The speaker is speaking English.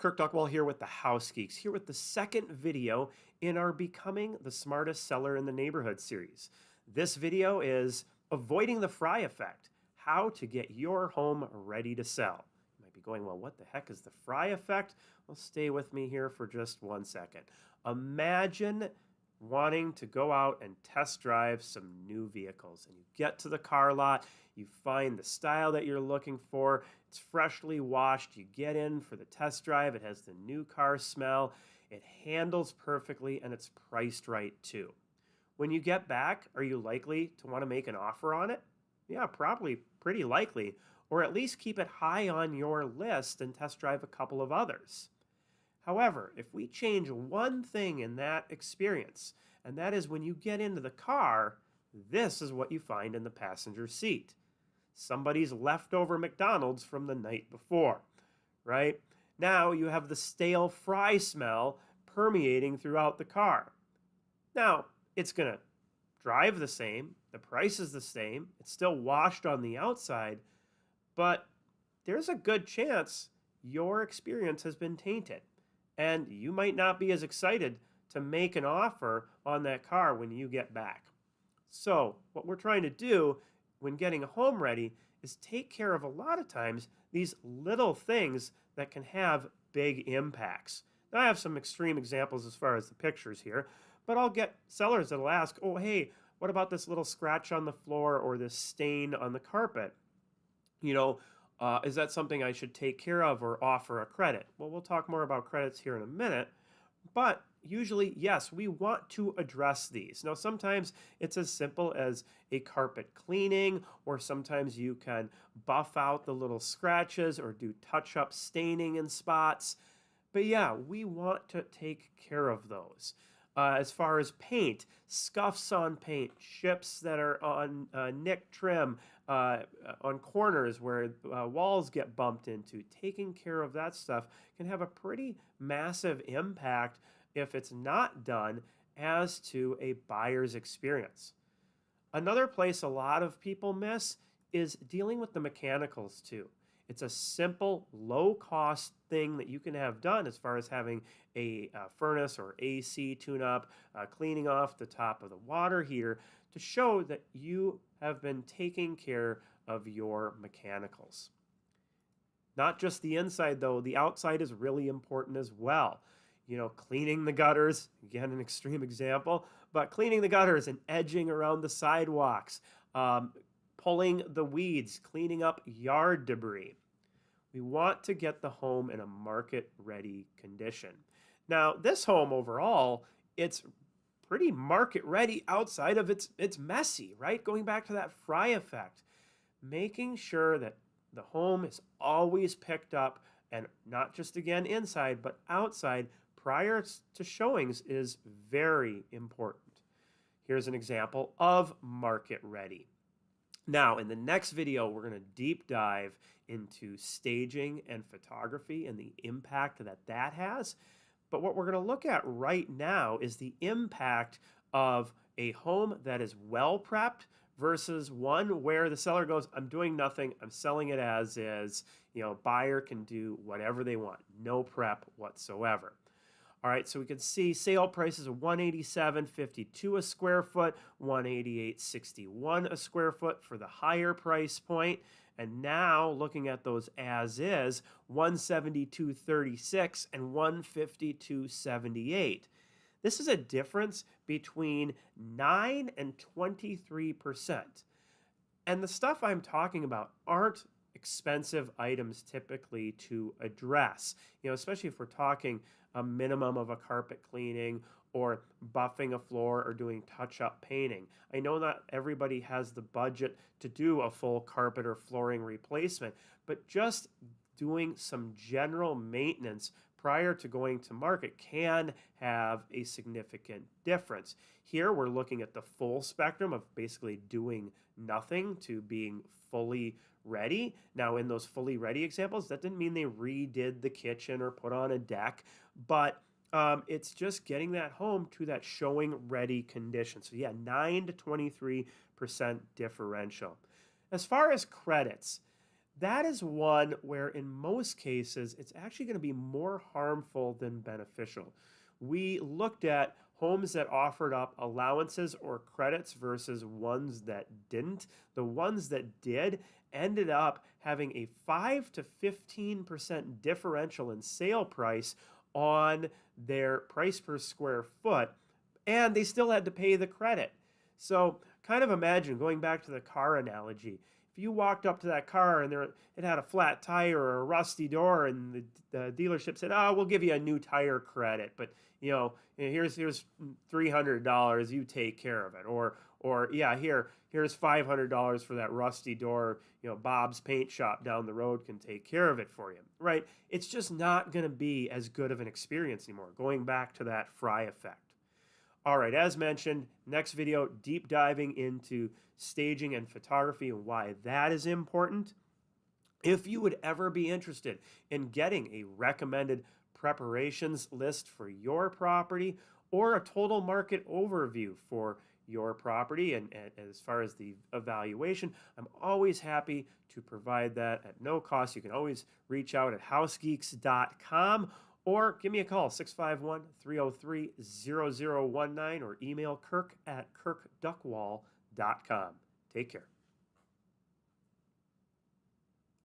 Kirk Duckwall here with the House Geeks, here with the second video in our Becoming the Smartest Seller in the Neighborhood series. This video is Avoiding the Fry Effect, how to get your home ready to sell. You might be going, well, what the heck is the fry effect? Well, stay with me here for just 1 second. Imagine wanting to go out and test drive some new vehicles, and you get to the car lot, you find the style that you're looking for, it's freshly washed, you get in for the test drive, it has the new car smell, it handles perfectly, and it's priced right too. When you get back, are you likely to want to make an offer on it? Yeah, probably pretty likely, or at least keep it high on your list and test drive a couple of others. However, if we change one thing in that experience, and that is when you get into the car, this is what you find in the passenger seat. Somebody's leftover McDonald's from the night before, right? Now you have the stale fry smell permeating throughout the car. Now, it's going to drive the same, the price is the same, it's still washed on the outside, but there's a good chance your experience has been tainted. And you might not be as excited to make an offer on that car when you get back. So what we're trying to do when getting a home ready is take care of a lot of times these little things that can have big impacts. Now I have some extreme examples as far as the pictures here, but I'll get sellers that'll ask, oh, hey, what about this little scratch on the floor or this stain on the carpet? Is that something I should take care of or offer a credit? Well, we'll talk more about credits here in a minute, but usually, yes, we want to address these. Now, sometimes it's as simple as a carpet cleaning, or sometimes you can buff out the little scratches or do touch-up staining in spots. But yeah, we want to take care of those. As far as paint, scuffs on paint, chips that are on nick trim, on corners where walls get bumped into, taking care of that stuff can have a pretty massive impact if it's not done as to a buyer's experience. Another place a lot of people miss is dealing with the mechanicals too. It's a simple, low-cost thing that you can have done as far as having a furnace or AC tune-up, cleaning off the top of the water heater to show that you have been taking care of your mechanicals. Not just the inside, though. The outside is really important as well. Cleaning the gutters, again, an extreme example, but cleaning the gutters and edging around the sidewalks, pulling the weeds, cleaning up yard debris. We want to get the home in a market-ready condition. Now, this home overall, it's pretty market-ready outside of it's messy, right? Going back to that fry effect, making sure that the home is always picked up, and not just, again, inside, but outside prior to showings is very important. Here's an example of market-ready. Now, in the next video, we're going to deep dive into staging and photography and the impact that has. But what we're going to look at right now is the impact of a home that is well prepped versus one where the seller goes, I'm doing nothing, I'm selling it as is. Buyer can do whatever they want, no prep whatsoever. All right, so we can see sale prices of $187.52 a square foot, $188.61 a square foot for the higher price point. And now looking at those as is, $172.36 and $152.78. This is a difference between 9 and 23%. And the stuff I'm talking about aren't expensive items typically to address, especially if we're talking a minimum of a carpet cleaning or buffing a floor or doing touch-up painting. I know not everybody has the budget to do a full carpet or flooring replacement, but just doing some general maintenance prior to going to market can have a significant difference. Here we're looking at the full spectrum of basically doing nothing to being fully ready. Now, in those fully ready examples, that didn't mean they redid the kitchen or put on a deck, but it's just getting that home to that showing ready condition. So yeah, 9 to 23% differential. As far as credits, that is one where, in most cases, it's actually going to be more harmful than beneficial. We looked at homes that offered up allowances or credits versus ones that didn't. The ones that did ended up having a 5 to 15% differential in sale price on their price per square foot, and they still had to pay the credit. So, kind of imagine going back to the car analogy. If you walked up to that car and it had a flat tire or a rusty door, and the dealership said, "Oh, we'll give you a new tire credit, but here's $300. You take care of it," or yeah, here's $500 for that rusty door. Bob's Paint Shop down the road can take care of it for you, right? It's just not going to be as good of an experience anymore. Going back to that fry effect. All right, as mentioned, next video, deep diving into staging and photography and why that is important. If you would ever be interested in getting a recommended preparations list for your property or a total market overview for your property and as far as the evaluation, I'm always happy to provide that at no cost. You can always reach out at housegeeks.com or give me a call, 651-303-0019, or email kirk@kirkduckwall.com. Take care.